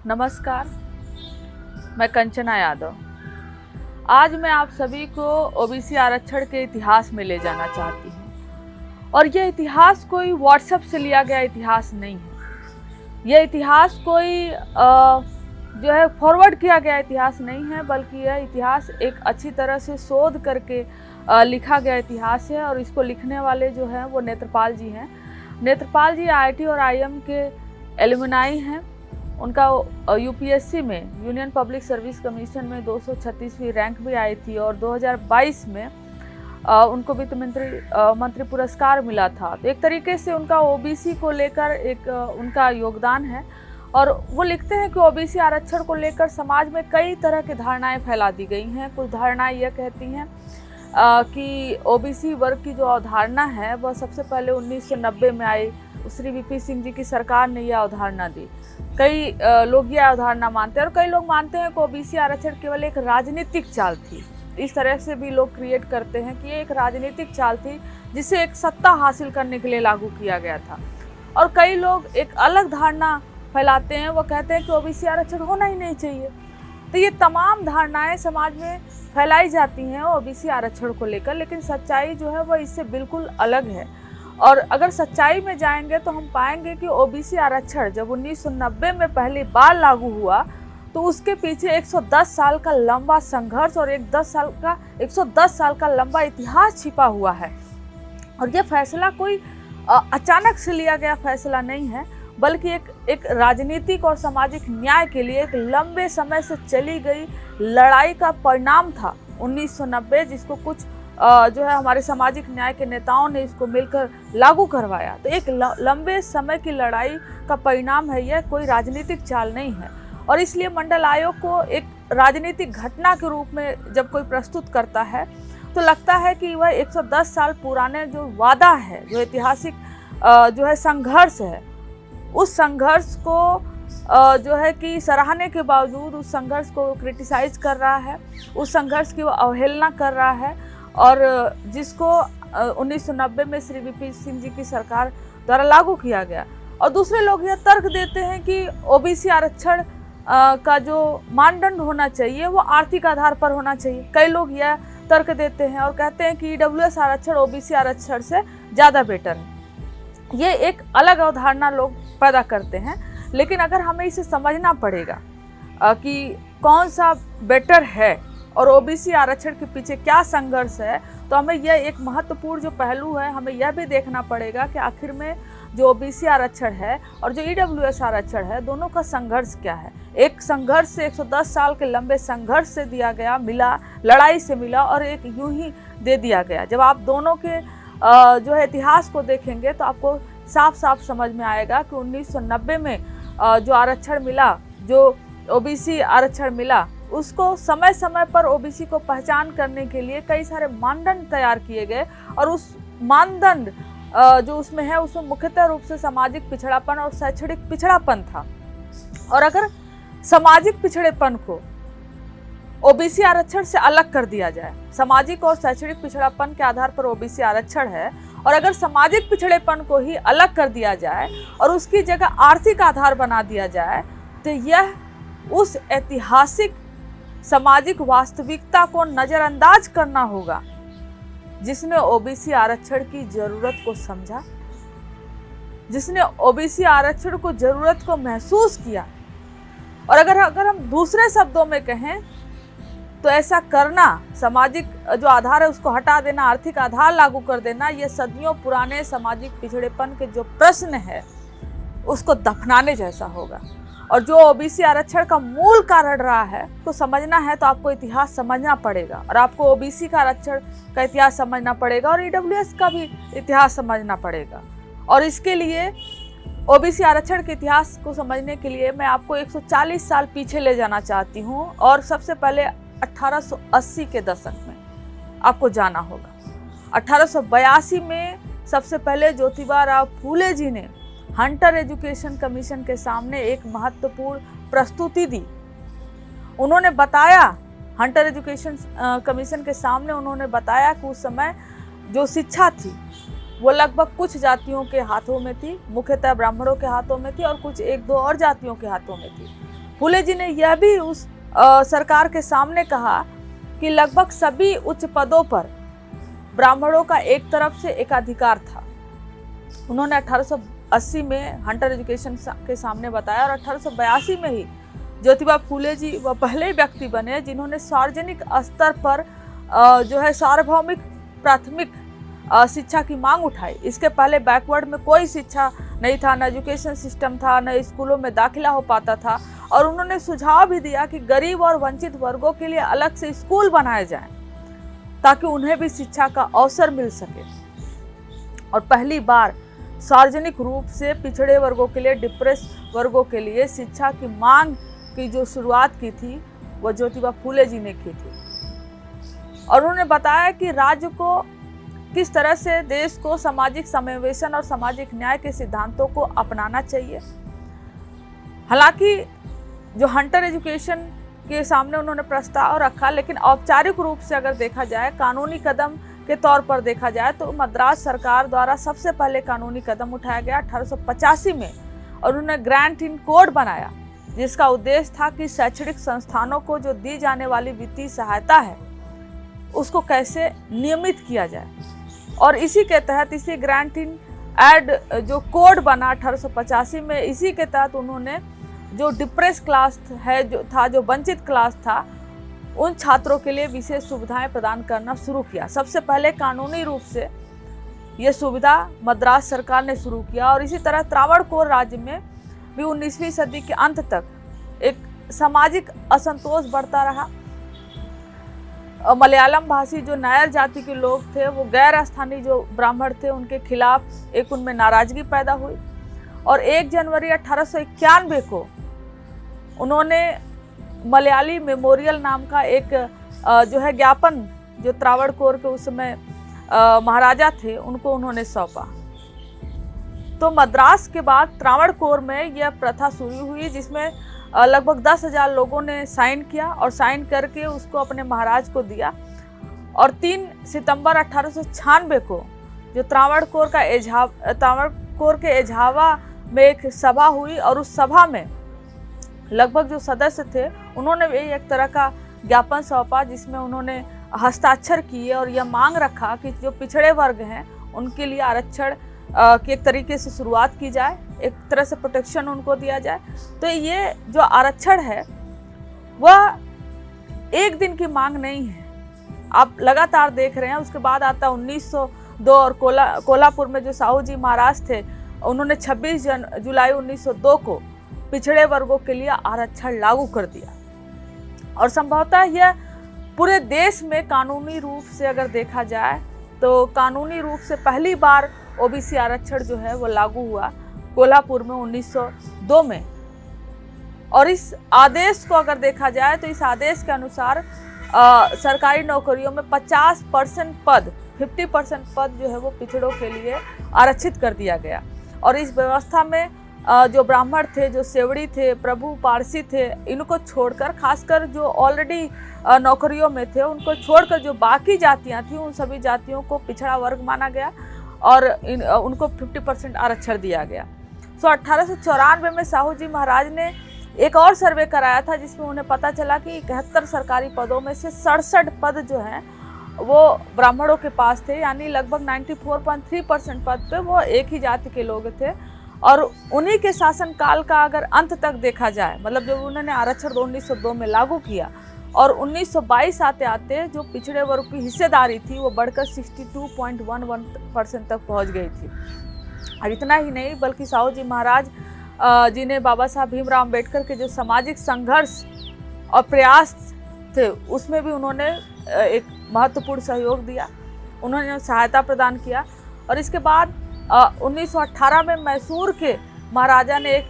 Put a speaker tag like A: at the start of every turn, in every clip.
A: नमस्कार, मैं कंचना यादव। आज मैं आप सभी को ओबीसी आरक्षण के इतिहास में ले जाना चाहती हूँ। और यह इतिहास कोई व्हाट्सएप से लिया गया इतिहास नहीं है। यह इतिहास कोई जो है फॉरवर्ड किया गया इतिहास नहीं है, बल्कि यह इतिहास एक अच्छी तरह से शोध करके लिखा गया इतिहास है। और इसको लिखने वाले जो हैं वो नेत्रपाल जी हैं। नेत्रपाल जी आईआईटी और आईएम के एलुमनाई हैं। उनका यूपीएससी में यूनियन पब्लिक सर्विस कमीशन में 236वीं रैंक भी आई थी और 2022 में उनको वित्त मंत्री पुरस्कार मिला था। तो एक तरीके से उनका ओबीसी को लेकर एक उनका योगदान है। और वो लिखते हैं कि ओबीसी आरक्षण को लेकर समाज में कई तरह की धारणाएं फैला दी गई हैं। कुछ धारणाएं यह कहती हैं कि ओबीसी वर्ग की जो अवधारणा है वह सबसे पहले 1990 में आई। श्री वीपी सिंह जी की सरकार ने यह अवधारणा दी। कई लोग यह अवधारणा मानते हैं और कई लोग मानते हैं कि ओबीसी आरक्षण केवल एक राजनीतिक चाल थी। इस तरह से भी लोग क्रिएट करते हैं कि ये एक राजनीतिक चाल थी जिसे एक सत्ता हासिल करने के लिए लागू किया गया था। और कई लोग एक अलग धारणा फैलाते हैं, वो कहते हैं कि ओबीसी आरक्षण होना ही नहीं चाहिए। तो ये तमाम धारणाएं समाज में फैलाई जाती हैं ओबीसी आरक्षण को लेकर, लेकिन सच्चाई जो है वह इससे बिल्कुल अलग है। और अगर सच्चाई में जाएंगे तो हम पाएंगे कि ओबीसी आरक्षण जब 1990 में पहली बार लागू हुआ तो उसके पीछे 110 साल का लंबा संघर्ष और 110 साल का लंबा इतिहास छिपा हुआ है। और यह फैसला कोई अचानक से लिया गया फैसला नहीं है, बल्कि एक राजनीतिक और सामाजिक न्याय के लिए एक लंबे समय से चली गई लड़ाई का परिणाम था 1990, जिसको कुछ जो है हमारे सामाजिक न्याय के नेताओं ने इसको मिलकर लागू करवाया। तो एक लंबे समय की लड़ाई का परिणाम है यह, कोई राजनीतिक चाल नहीं है। और इसलिए मंडल आयोग को एक राजनीतिक घटना के रूप में जब कोई प्रस्तुत करता है तो लगता है कि वह 110 साल पुराने जो वादा है, जो ऐतिहासिक जो है संघर्ष है, उस संघर्ष को जो है कि सराहने के बावजूद उस संघर्ष को क्रिटिसाइज कर रहा है, उस संघर्ष की वो अवहेलना कर रहा है। और जिसको 1990 में श्री वीपी सिंह जी की सरकार द्वारा लागू किया गया। और दूसरे लोग यह तर्क देते हैं कि ओबीसी आरक्षण का जो मानदंड होना चाहिए वो आर्थिक आधार पर होना चाहिए। कई लोग यह तर्क देते हैं और कहते हैं कि ईडब्ल्यूएस आरक्षण ओबीसी आरक्षण से ज़्यादा बेटर है। ये एक अलग अवधारणा लोग पैदा करते हैं, लेकिन अगर हमें इसे समझना पड़ेगा कि कौन सा बेटर है और ओबीसी आरक्षण के पीछे क्या संघर्ष है, तो हमें यह एक महत्वपूर्ण जो पहलू है, हमें यह भी देखना पड़ेगा कि आखिर में जो ओबीसी आरक्षण है और जो ईडब्ल्यूएस आरक्षण है, दोनों का संघर्ष क्या है। एक संघर्ष से 110 साल के लंबे संघर्ष से दिया गया, मिला, लड़ाई से मिला, और एक यूं ही दे दिया गया। जब आप दोनों के जो है इतिहास को देखेंगे तो आपको साफ साफ समझ में आएगा कि 1990 में जो आरक्षण मिला, जो ओबीसी आरक्षण मिला, उसको समय समय पर ओबीसी को पहचान करने के लिए कई सारे मानदंड तैयार किए गए। और उस मानदंड जो उसमें है उसमें मुख्यतः रूप से सामाजिक पिछड़ापन और शैक्षणिक पिछड़ापन था। और अगर सामाजिक पिछड़ेपन को ओबीसी आरक्षण से अलग कर दिया जाए, सामाजिक और शैक्षणिक पिछड़ापन के आधार पर ओबीसी आरक्षण है, और अगर सामाजिक पिछड़ेपन को ही अलग कर दिया जाए और उसकी जगह आर्थिक आधार बना दिया जाए, तो यह उस ऐतिहासिक सामाजिक वास्तविकता को नजरअंदाज करना होगा जिसने ओबीसी आरक्षण की जरूरत को समझा, जिसने ओबीसी आरक्षण को जरूरत को महसूस किया। और अगर हम दूसरे शब्दों में कहें तो ऐसा करना, सामाजिक जो आधार है उसको हटा देना, आर्थिक आधार लागू कर देना, ये सदियों पुराने सामाजिक पिछड़ेपन के जो प्रश्न है उसको दफनाने जैसा होगा। और जो ओबीसी आरक्षण का मूल कारण रहा है तो समझना है तो आपको इतिहास समझना पड़ेगा, और आपको ओबीसी का आरक्षण का इतिहास समझना पड़ेगा और ईडब्ल्यूएस का भी इतिहास समझना पड़ेगा। और इसके लिए ओबीसी आरक्षण के इतिहास को समझने के लिए मैं आपको 140 साल पीछे ले जाना चाहती हूँ। और सबसे पहले 1880 के दशक में आपको जाना होगा। 1882 में सबसे पहले ज्योतिबा राव फूले जी ने हंटर एजुकेशन कमीशन के सामने एक महत्वपूर्ण प्रस्तुति दी। उन्होंने बताया, हंटर एजुकेशन कमीशन के सामने उन्होंने बताया कि उस समय जो शिक्षा थी वो लगभग कुछ जातियों के हाथों में थी, मुख्यतः ब्राह्मणों के हाथों में थी और कुछ एक दो और जातियों के हाथों में थी। फूले जी ने यह भी उस सरकार के सामने कहा कि लगभग सभी उच्च पदों पर ब्राह्मणों का एक तरफ से एकाधिकार था। उन्होंने 1880 में हंटर एजुकेशन के सामने बताया और 1882 में ही ज्योतिबा फूले जी वह पहले व्यक्ति बने जिन्होंने सार्वजनिक स्तर पर जो है सार्वभौमिक प्राथमिक शिक्षा की मांग उठाई। इसके पहले बैकवर्ड में कोई शिक्षा नहीं था, न एजुकेशन सिस्टम था, न स्कूलों में दाखिला हो पाता था। और उन्होंने सुझाव भी दिया कि गरीब और वंचित वर्गों के लिए अलग से स्कूल बनाए जाएं ताकि उन्हें भी शिक्षा का अवसर मिल सके। और पहली बार सार्वजनिक रूप से पिछड़े वर्गों के लिए, डिप्रेस वर्गों के लिए शिक्षा की मांग की जो शुरुआत की थी वो ज्योतिबा फूले जी ने की थी। और उन्होंने बताया कि राज्य को किस तरह से देश को सामाजिक समावेशन और सामाजिक न्याय के सिद्धांतों को अपनाना चाहिए। हालांकि जो हंटर एजुकेशन के सामने उन्होंने प्रस्ताव रखा, लेकिन औपचारिक रूप से अगर देखा जाए, कानूनी कदम के तौर पर देखा जाए तो मद्रास सरकार द्वारा सबसे पहले कानूनी कदम उठाया गया 1885 में। और उन्होंने ग्रांट इन कोड बनाया जिसका उद्देश्य था कि शैक्षणिक संस्थानों को जो दी जाने वाली वित्तीय सहायता है उसको कैसे नियमित किया जाए। और इसी के तहत, इसी ग्रांट इन एड जो कोड बना 1885 में, इसी के तहत उन्होंने जो डिप्रेस क्लास है जो वंचित क्लास था, उन छात्रों के लिए विशेष सुविधाएं प्रदान करना शुरू किया। सबसे पहले कानूनी रूप से ये सुविधा मद्रास सरकार ने शुरू किया। और इसी तरह त्रावणकोर राज्य में भी 19वीं सदी के अंत तक एक सामाजिक असंतोष बढ़ता रहा। मलयालम भाषी जो नायर जाति के लोग थे, वो गैर स्थानीय जो ब्राह्मण थे, उनके खिलाफ एक उनमें नाराजगी पैदा हुई। और 1 जनवरी 1891 को उन्होंने मलयाली मेमोरियल नाम का एक जो है ज्ञापन, जो त्रावणकोर के उस समय महाराजा थे, उनको उन्होंने सौंपा। तो मद्रास के बाद त्रावणकोर में यह प्रथा शुरू हुई जिसमें लगभग 10,000 लोगों ने साइन किया और साइन करके उसको अपने महाराज को दिया। और 3 सितंबर 1896 को जो त्रावणकोर के एझावा में एक सभा हुई और उस सभा में लगभग जो सदस्य थे उन्होंने भी एक तरह का ज्ञापन सौंपा जिसमें उन्होंने हस्ताक्षर किए और यह मांग रखा कि जो पिछड़े वर्ग हैं उनके लिए आरक्षण की एक तरीके से शुरुआत की जाए, एक तरह से प्रोटेक्शन उनको दिया जाए। तो ये जो आरक्षण है वह एक दिन की मांग नहीं है, आप लगातार देख रहे हैं। उसके बाद आता 1902 और कोल्हापुर में जो साहू जी महाराज थे, उन्होंने 26 जुलाई 1902 को पिछड़े वर्गों के लिए आरक्षण लागू कर दिया। और संभवतः यह पूरे देश में कानूनी रूप से अगर देखा जाए तो कानूनी रूप से पहली बार ओबीसी आरक्षण जो है वो लागू हुआ कोल्हापुर में 1902 में। और इस आदेश को अगर देखा जाए तो इस आदेश के अनुसार सरकारी नौकरियों में 50% पद 50% पद जो है वो पिछड़ों के लिए आरक्षित कर दिया गया। और इस व्यवस्था में जो ब्राह्मण थे, जो सेवड़ी थे, प्रभु, पारसी थे, इनको छोड़कर, खासकर जो ऑलरेडी नौकरियों में थे उनको छोड़कर जो बाकी जातियां थीं उन सभी जातियों को पिछड़ा वर्ग माना गया और उनको 50% आरक्षण दिया गया। 1894 में साहू जी महाराज ने एक और सर्वे कराया था जिसमें उन्हें पता चला कि 71 सरकारी पदों में से 67 पद जो हैं वो ब्राह्मणों के पास थे, यानी लगभग 94.3% पद पे वो एक ही जाति के लोग थे। और उन्हीं के शासनकाल का अगर अंत तक देखा जाए, मतलब जब उन्होंने आरक्षण 1902 में लागू किया और 1922 आते आते जो पिछड़े वर्ग की हिस्सेदारी थी वो बढ़कर 62.11% तक पहुंच गई थी। और इतना ही नहीं बल्कि साहू जी महाराज जी ने बाबा साहब भीमराव अम्बेडकर के जो सामाजिक संघर्ष और प्रयास थे उसमें भी उन्होंने एक महत्वपूर्ण सहयोग दिया, उन्होंने सहायता प्रदान किया। और इसके बाद 1918 में मैसूर के महाराजा ने एक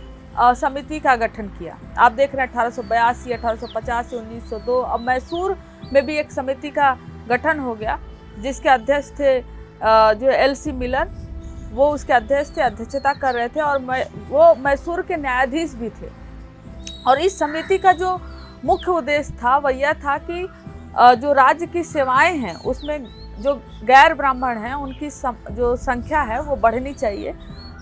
A: समिति का गठन किया। आप देख रहे हैं 1882, 1850, 1902। अब मैसूर में भी एक समिति का गठन हो गया जिसके अध्यक्ष थे जो एल.सी. मिलर, वो उसके अध्यक्ष थे, अध्यक्षता कर रहे थे और वो मैसूर के न्यायाधीश भी थे। और इस समिति का जो मुख्य उद्देश्य था वह यह था कि जो राज्य की सेवाएं हैं उसमें जो गैर ब्राह्मण हैं उनकी जो संख्या है वो बढ़नी चाहिए,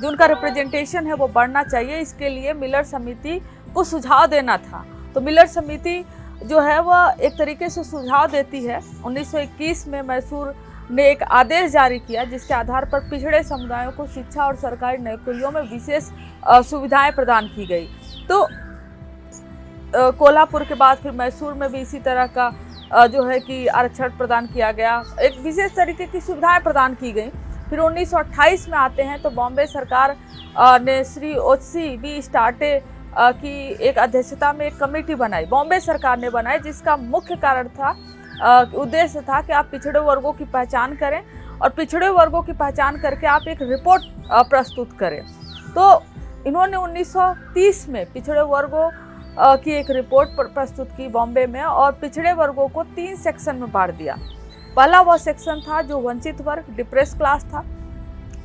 A: जो उनका रिप्रेजेंटेशन है वो बढ़ना चाहिए। इसके लिए मिलर समिति को सुझाव देना था। तो मिलर समिति जो है वह एक तरीके से सुझाव देती है। 1921 में मैसूर ने एक आदेश जारी किया जिसके आधार पर पिछड़े समुदायों को शिक्षा और सरकारी नौकरियों में विशेष सुविधाएं प्रदान की गई। तो कोल्हापुर के बाद फिर मैसूर में भी इसी तरह का जो है कि आरक्षण प्रदान किया गया, एक विशेष तरीके की सुविधाएं प्रदान की गई। फिर 1928 में आते हैं तो बॉम्बे सरकार ने श्री ओची बी स्टार्टे की एक अध्यक्षता में एक कमेटी बनाई, बॉम्बे सरकार ने बनाई, जिसका मुख्य कारण था, उद्देश्य था कि आप पिछड़े वर्गों की पहचान करें और पिछड़े वर्गों की पहचान करके आप एक रिपोर्ट प्रस्तुत करें। तो इन्होंने 1930 में पिछड़े वर्गों की एक रिपोर्ट प्रस्तुत की बॉम्बे में और पिछड़े वर्गों को 3 सेक्शन में बांट दिया। पहला वह सेक्शन था जो वंचित वर्ग, डिप्रेस क्लास था।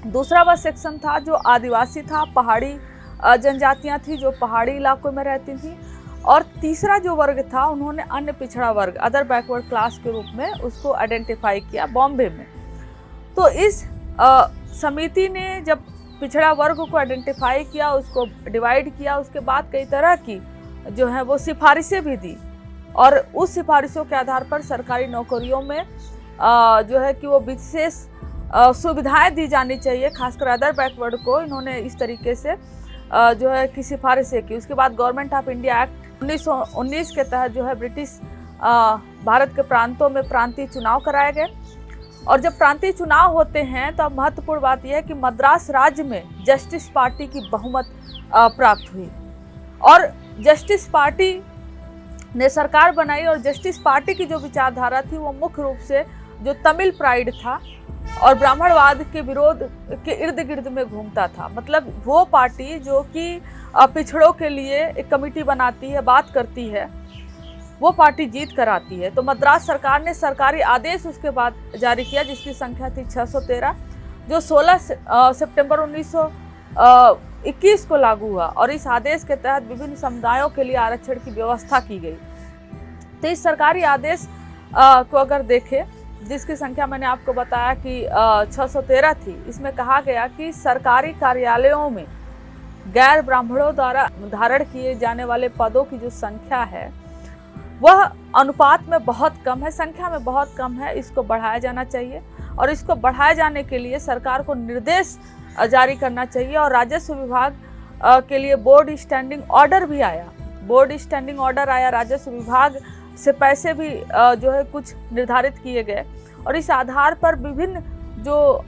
A: दूसरा वह सेक्शन था जो आदिवासी था, पहाड़ी जनजातियां थी जो पहाड़ी इलाकों में रहती थी। और तीसरा जो वर्ग था उन्होंने अन्य पिछड़ा वर्ग, अदर बैकवर्ड क्लास के रूप में उसको आइडेंटिफाई किया बॉम्बे में। तो इस समिति ने जब पिछड़ा वर्ग को आइडेंटिफाई किया, उसको डिवाइड किया, उसके बाद कई तरह की जो है वो सिफारिशें भी दी और उस सिफारिशों के आधार पर सरकारी नौकरियों में जो है कि वो विशेष सुविधाएं दी जानी चाहिए, खासकर अदर बैकवर्ड को। इन्होंने इस तरीके से जो है कि सिफारिशें की। उसके बाद गवर्नमेंट ऑफ इंडिया एक्ट 1919 के तहत जो है ब्रिटिश भारत के प्रांतों में प्रांतीय चुनाव कराए गए। और जब प्रांतीय चुनाव होते हैं तो अब महत्वपूर्ण बात यह है कि मद्रास राज्य में जस्टिस पार्टी की बहुमत प्राप्त हुई और जस्टिस पार्टी ने सरकार बनाई। और जस्टिस पार्टी की जो विचारधारा थी वो मुख्य रूप से जो तमिल प्राइड था और ब्राह्मणवाद के विरोध के इर्द गिर्द में घूमता था। मतलब वो पार्टी जो कि पिछड़ों के लिए एक कमेटी बनाती है, बात करती है, वो पार्टी जीत कर आती है। तो मद्रास सरकार ने सरकारी आदेश उसके बाद जारी किया जिसकी संख्या थी 613, जो 16 सितंबर 1921 को लागू हुआ। और इस आदेश के तहत विभिन्न समुदायों के लिए आरक्षण की व्यवस्था की गई। तो इस सरकारी आदेश को अगर देखें, जिसकी संख्या मैंने आपको बताया कि 613 थी, इसमें कहा गया कि सरकारी कार्यालयों में गैर ब्राह्मणों द्वारा धारण किए जाने वाले पदों की जो संख्या है वह अनुपात में बहुत कम है, संख्या में बहुत कम है। इसको बढ़ाया जाना चाहिए और इसको बढ़ाए जाने के लिए सरकार को निर्देश जारी करना चाहिए। और राजस्व विभाग के लिए बोर्ड स्टैंडिंग ऑर्डर भी आया, राजस्व विभाग से पैसे भी जो है कुछ निर्धारित किए गए। और इस आधार पर विभिन्न जो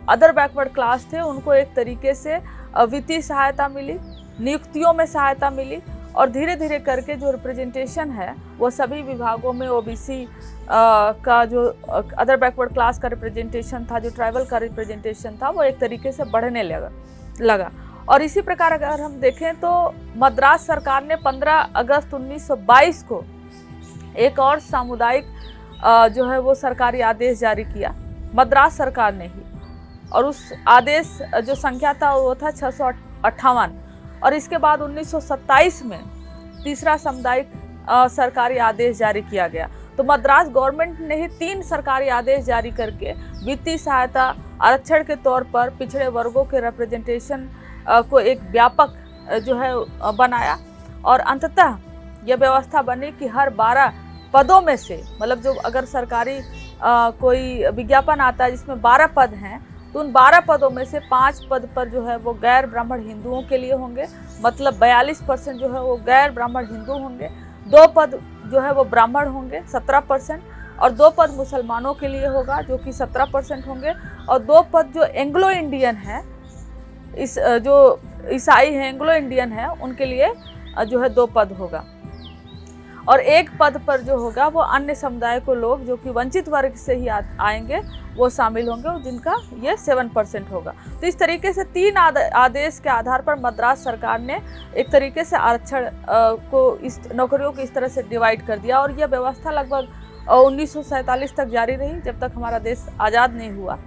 A: अदर बैकवर्ड क्लास थे उनको एक तरीके से वित्तीय सहायता मिली, नियुक्तियों में सहायता मिली और धीरे धीरे करके जो रिप्रेजेंटेशन है वो सभी विभागों में ओबीसी का जो अदर बैकवर्ड क्लास का रिप्रेजेंटेशन था, जो ट्राइबल का रिप्रेजेंटेशन था, वो एक तरीके से बढ़ने लगा। और इसी प्रकार अगर हम देखें तो मद्रास सरकार ने 15 अगस्त 1922 को एक और सामुदायिक जो है वो सरकारी आदेश जारी किया, मद्रास सरकार ने ही। और उस आदेश जो संख्या था वो था 658। और इसके बाद 1927 में तीसरा सामुदायिक सरकारी आदेश जारी किया गया। तो मद्रास गवर्नमेंट ने ही 3 सरकारी आदेश जारी करके वित्तीय सहायता आरक्षण के तौर पर पिछड़े वर्गों के रिप्रेजेंटेशन को एक व्यापक जो है बनाया। और अंततः यह व्यवस्था बनी कि हर 12 पदों में से, मतलब जो अगर सरकारी कोई विज्ञापन आता है जिसमें 12 पद हैं, तो उन 12 पदों में से 5 पद पर जो है वो गैर ब्राह्मण हिंदुओं के लिए होंगे, मतलब 42% जो है वो गैर ब्राह्मण हिंदू होंगे। 2 पद जो है वो ब्राह्मण होंगे 17%, और 2 पद मुसलमानों के लिए होगा जो कि 17% होंगे। और 2 पद जो एंग्लो इंडियन है, इस जो ईसाई हैं एंग्लो इंडियन है, उनके लिए जो है 2 पद होगा। और 1 पद पर जो होगा वो अन्य समुदाय को लोग जो कि वंचित वर्ग से ही आएंगे वो शामिल होंगे, जिनका ये 7% होगा। तो इस तरीके से 3 आदेश के आधार पर मद्रास सरकार ने एक तरीके से आरक्षण को इस नौकरियों को इस तरह से डिवाइड कर दिया। और यह व्यवस्था लगभग 1947 तक जारी रही, जब तक हमारा देश आज़ाद नहीं हुआ।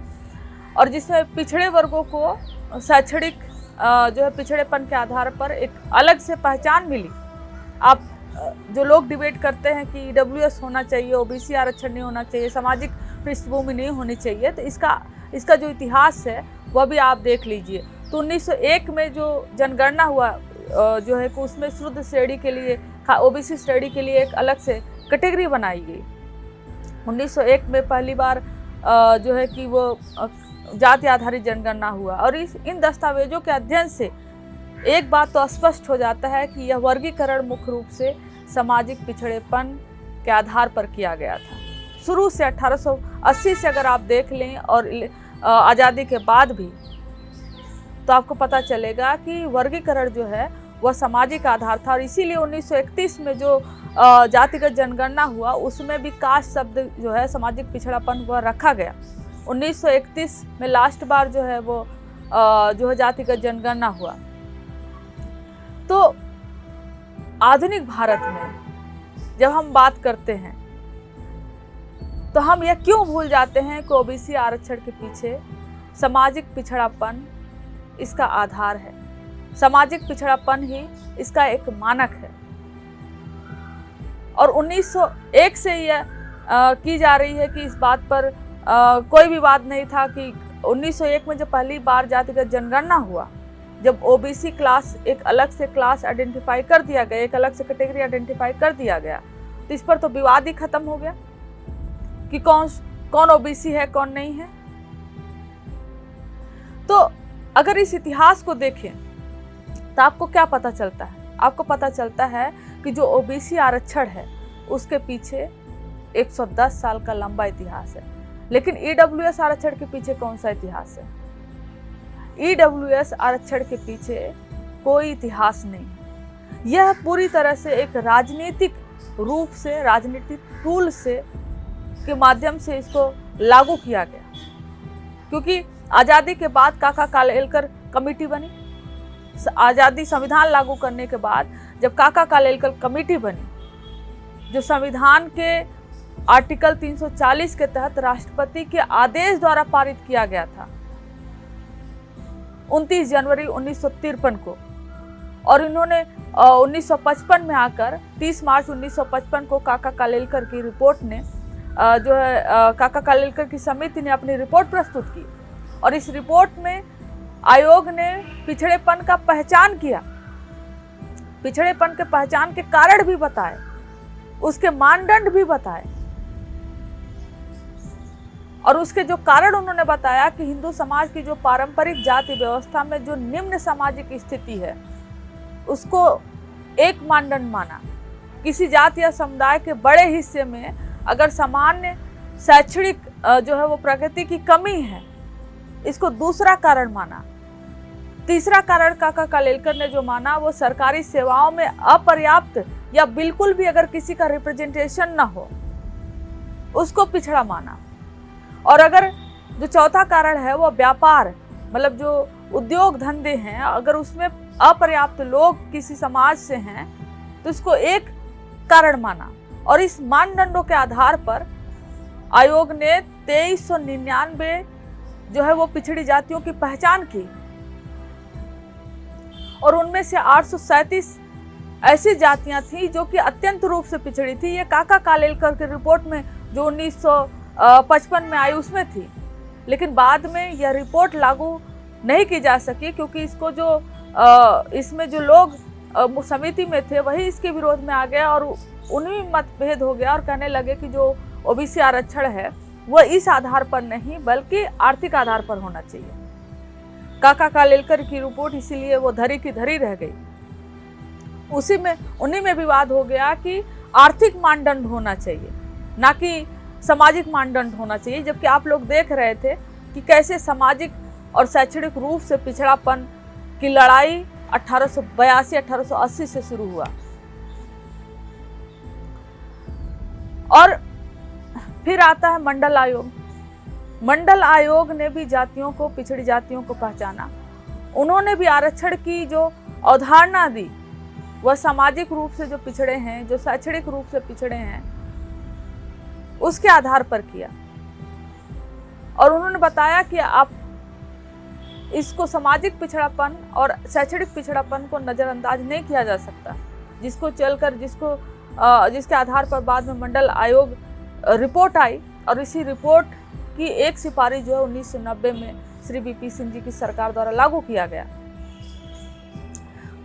A: और जिसमें पिछड़े वर्गों को शैक्षणिक जो है पिछड़ेपन के आधार पर एक अलग से पहचान मिली। आप जो लोग डिबेट करते हैं कि ईडब्ल्यूएस होना चाहिए, ओबीसी आरक्षण नहीं होना चाहिए, सामाजिक पृष्ठभूमि नहीं होनी चाहिए, तो इसका जो इतिहास है वह भी आप देख लीजिए। तो 1901 में जो जनगणना हुआ जो है कि उसमें शुद्ध श्रेणी के लिए, ओबीसी श्रेणी के लिए एक अलग से कैटेगरी बनाई गई। 1901 में पहली बार जो है कि वो जाति आधारित जनगणना हुआ। और इन दस्तावेजों के अध्ययन से एक बात तो स्पष्ट हो जाता है कि यह वर्गीकरण मुख्य रूप से सामाजिक पिछड़ेपन के आधार पर किया गया था। शुरू से 1880 से अगर आप देख लें और आज़ादी के बाद भी, तो आपको पता चलेगा कि वर्गीकरण जो है वह सामाजिक आधार था। और इसीलिए 1931 में जो जातिगत जनगणना हुआ उसमें भी कास्ट शब्द जो है सामाजिक पिछड़ापन वह रखा गया। 1931 में लास्ट बार जो है वो जो है जातिगत जनगणना हुआ। तो आधुनिक भारत में जब हम बात करते हैं तो हम यह क्यों भूल जाते हैं कि ओबीसी आरक्षण के पीछे सामाजिक पिछड़ापन इसका आधार है, सामाजिक पिछड़ापन ही इसका एक मानक है। और 1901 से यह की जा रही है कि इस बात पर कोई विवाद नहीं था कि 1901 में जब पहली बार जातिगत जनगणना हुआ, जब ओबीसी क्लास एक अलग से क्लास आइडेंटिफाई कर दिया गया, एक अलग से कैटेगरी आइडेंटिफाई कर दिया गया, तो इस पर तो विवाद ही खत्म हो गया कि कौन ओबीसी है कौन नहीं है। तो अगर इस इतिहास को देखें तो आपको क्या पता चलता है? आपको पता चलता है कि जो ओबीसी आरक्षण है उसके पीछे 110 साल का लंबा इतिहास है। लेकिन ईडब्ल्यूएस आरक्षण के पीछे कौन सा इतिहास है? ईडब्ल्यूएस आरक्षण के पीछे कोई इतिहास नहीं है। यह पूरी तरह से एक राजनीतिक रूप से, राजनीतिक टूल से के माध्यम से इसको लागू किया गया। क्योंकि आज़ादी के बाद काका कालेलकर कमेटी बनी, आज़ादी संविधान लागू करने के बाद जब काका कालेलकर कमेटी बनी, जो संविधान के आर्टिकल 340 के तहत राष्ट्रपति के आदेश द्वारा पारित किया गया था 29 जनवरी 1953 को, और इन्होंने 1955 में आकर 30 मार्च 1955 को काका कालेलकर की रिपोर्ट ने जो है काका कालेलकर की समिति ने अपनी रिपोर्ट प्रस्तुत की। और इस रिपोर्ट में आयोग ने पिछड़ेपन का पहचान किया, पिछड़ेपन के पहचान के कारण भी बताए, उसके मानदंड भी बताए। और उसके जो कारण उन्होंने बताया कि हिंदू समाज की जो पारंपरिक जाति व्यवस्था में जो निम्न सामाजिक स्थिति है उसको एक मानदंड माना। किसी जाति या समुदाय के बड़े हिस्से में अगर सामान्य शैक्षणिक जो है वो प्रगति की कमी है, इसको दूसरा कारण माना। तीसरा कारण काका कालेलकर ने जो माना वो सरकारी सेवाओं में अपर्याप्त या बिल्कुल भी अगर किसी का रिप्रेजेंटेशन ना हो उसको पिछड़ा माना। और अगर जो चौथा कारण है वो व्यापार, मतलब जो उद्योग धंधे हैं, अगर उसमें अपर्याप्त लोग किसी समाज से हैं तो इसको एक कारण माना। और इस मानदंडों के आधार पर आयोग ने 2399 जो है वो पिछड़ी जातियों की पहचान की, और उनमें से 837 ऐसी जातियां थी जो कि अत्यंत रूप से पिछड़ी थी। ये काका कालेलकर की रिपोर्ट में जो 1955 में आई उसमें थी, लेकिन बाद में यह रिपोर्ट लागू नहीं की जा सकी क्योंकि इसको जो इसमें जो लोग समिति में थे वही इसके विरोध में आ गए और उन्हीं मतभेद हो गया और कहने लगे कि जो ओबीसी आरक्षण है वह इस आधार पर नहीं बल्कि आर्थिक आधार पर होना चाहिए। काका कालेलकर की रिपोर्ट इसीलिए वो धरी की धरी रह गई। उन्हीं में विवाद हो गया कि आर्थिक मानदंड होना चाहिए ना कि सामाजिक मानदंड होना चाहिए, जबकि आप लोग देख रहे थे कि कैसे सामाजिक और शैक्षणिक रूप से पिछड़ापन की लड़ाई 1882-1880 से शुरू हुआ। और फिर आता है मंडल आयोग। मंडल आयोग ने भी जातियों को, पिछड़ी जातियों को पहचाना। उन्होंने भी आरक्षण की जो अवधारणा दी वह सामाजिक रूप से जो पिछड़े हैं, जो शैक्षणिक रूप से पिछड़े हैं, उसके आधार पर किया। और उन्होंने बताया कि आप इसको सामाजिक पिछड़ापन और शैक्षणिक पिछड़ापन को नज़रअंदाज नहीं किया जा सकता, जिसके आधार पर बाद में मंडल आयोग रिपोर्ट आई। और इसी रिपोर्ट की एक सिफारिश जो है 1990 में श्री वीपी सिंह जी की सरकार द्वारा लागू किया गया।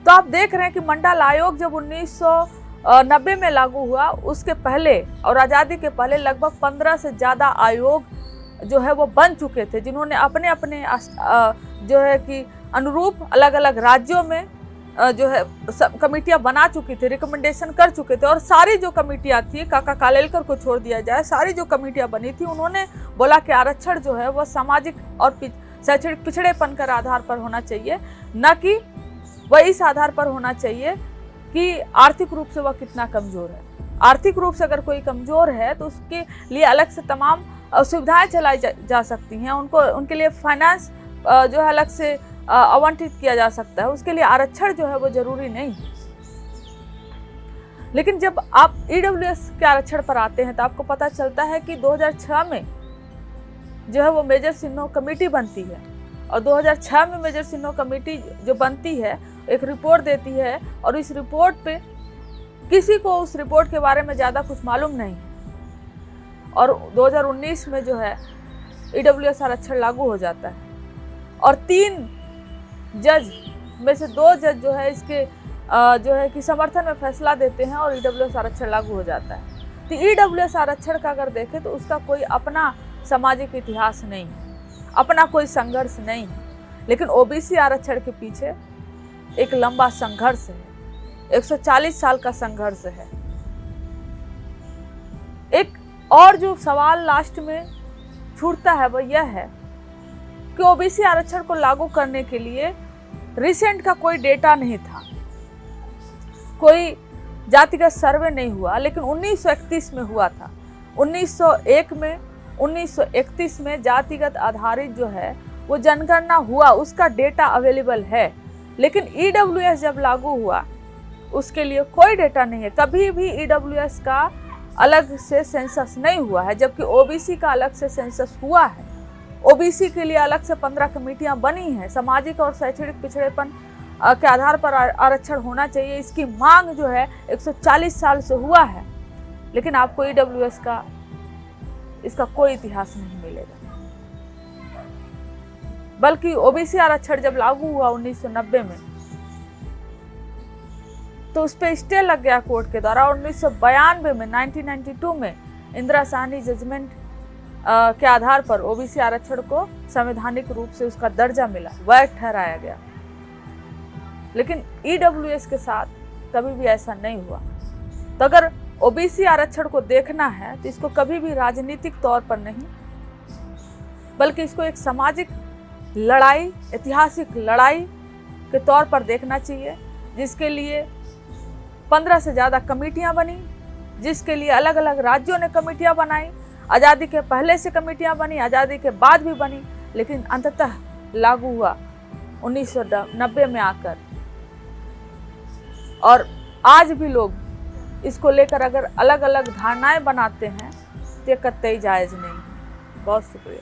A: तो आप देख रहे हैं कि मंडल आयोग जब 1990 में लागू हुआ, उसके पहले और आज़ादी के पहले लगभग 15 से ज़्यादा आयोग जो है वो बन चुके थे, जिन्होंने अपने अपने जो है कि अनुरूप अलग अलग राज्यों में जो है कमेटियां बना चुकी थी, रिकमेंडेशन कर चुके थे। और सारी जो कमेटियां थी, काका कालेलकर को छोड़ दिया जाए, सारी जो कमेटियां बनी थी, उन्होंने बोला कि आरक्षण जो है वह सामाजिक और शैक्षणिक पिछड़ेपन के आधार पर होना चाहिए, न कि वह इस आधार पर होना चाहिए कि आर्थिक रूप से वह कितना कमजोर है। आर्थिक रूप से अगर कोई कमजोर है तो उसके लिए अलग से तमाम सुविधाएं चलाई जा सकती हैं, उनके लिए फाइनेंस जो है अलग से आवंटित किया जा सकता है, उसके लिए आरक्षण जो है वो जरूरी नहीं है। लेकिन जब आप ईडब्ल्यूएस के आरक्षण पर आते हैं तो आपको पता चलता है कि 2006 में जो है वो मेजर सिन्हो कमेटी बनती है, और 2006 में मेजर सिन्हो कमेटी जो बनती है एक रिपोर्ट देती है, और इस रिपोर्ट पे किसी को उस रिपोर्ट के बारे में ज़्यादा कुछ मालूम नहीं है, और 2019 में जो है ईडब्ल्यूएस आरक्षण लागू हो जाता है, और 3 जज में से 2 जज जो है इसके जो है कि समर्थन में फैसला देते हैं और ईडब्ल्यूएस आरक्षण लागू हो जाता है। तो ईडब्ल्यूएस आरक्षण का अगर देखें तो उसका कोई अपना सामाजिक इतिहास नहीं है, अपना कोई संघर्ष नहीं है, लेकिन ओबीसी आरक्षण के पीछे एक लंबा संघर्ष है, 140 साल का संघर्ष है। एक और जो सवाल लास्ट में छूटता है वो यह है कि ओबीसी आरक्षण को लागू करने के लिए रिसेंट का कोई डेटा नहीं था, कोई जातिगत सर्वे नहीं हुआ, लेकिन 1931 में हुआ था। 1901 में 1931 में जातिगत आधारित जो है वो जनगणना हुआ, उसका डेटा अवेलेबल है। लेकिन ईडब्ल्यूएस जब लागू हुआ उसके लिए कोई डेटा नहीं है, कभी भी ईडब्ल्यूएस का अलग से सेंसस नहीं हुआ है, जबकि ओबीसी का अलग से सेंसस हुआ है। ओबीसी के लिए अलग से 15 कमेटियां बनी हैं, सामाजिक और शैक्षणिक पिछड़ेपन के आधार पर आरक्षण होना चाहिए, इसकी मांग जो है 140 साल से हुआ है, लेकिन आपको ईडब्ल्यूएस का इसका कोई इतिहास नहीं मिलेगा। बल्कि ओबीसी आरक्षण जब लागू हुआ 1990 में तो उस पर स्टे लग गया कोर्ट के द्वारा, और 1992 में 1992 में इंदिरा साहनी जजमेंट के आधार पर ओबीसी आरक्षण को संवैधानिक रूप से उसका दर्जा मिला, वैध ठहराया गया। लेकिन ईडब्ल्यूएस के साथ कभी भी ऐसा नहीं हुआ। तो अगर ओबीसी आरक्षण को देखना है तो इसको कभी भी राजनीतिक तौर पर नहीं, बल्कि इसको एक सामाजिक लड़ाई, ऐतिहासिक लड़ाई के तौर पर देखना चाहिए, जिसके लिए 15 से ज़्यादा कमेटियां बनी, जिसके लिए अलग अलग राज्यों ने कमेटियां बनाई, आज़ादी के पहले से कमेटियां बनी, आज़ादी के बाद भी बनी, लेकिन अंततः लागू हुआ 1990 में आकर। और आज भी लोग इसको लेकर अगर अलग अलग धारणाएं बनाते हैं तो ये कतई जायज़ नहीं है। बहुत शुक्रिया।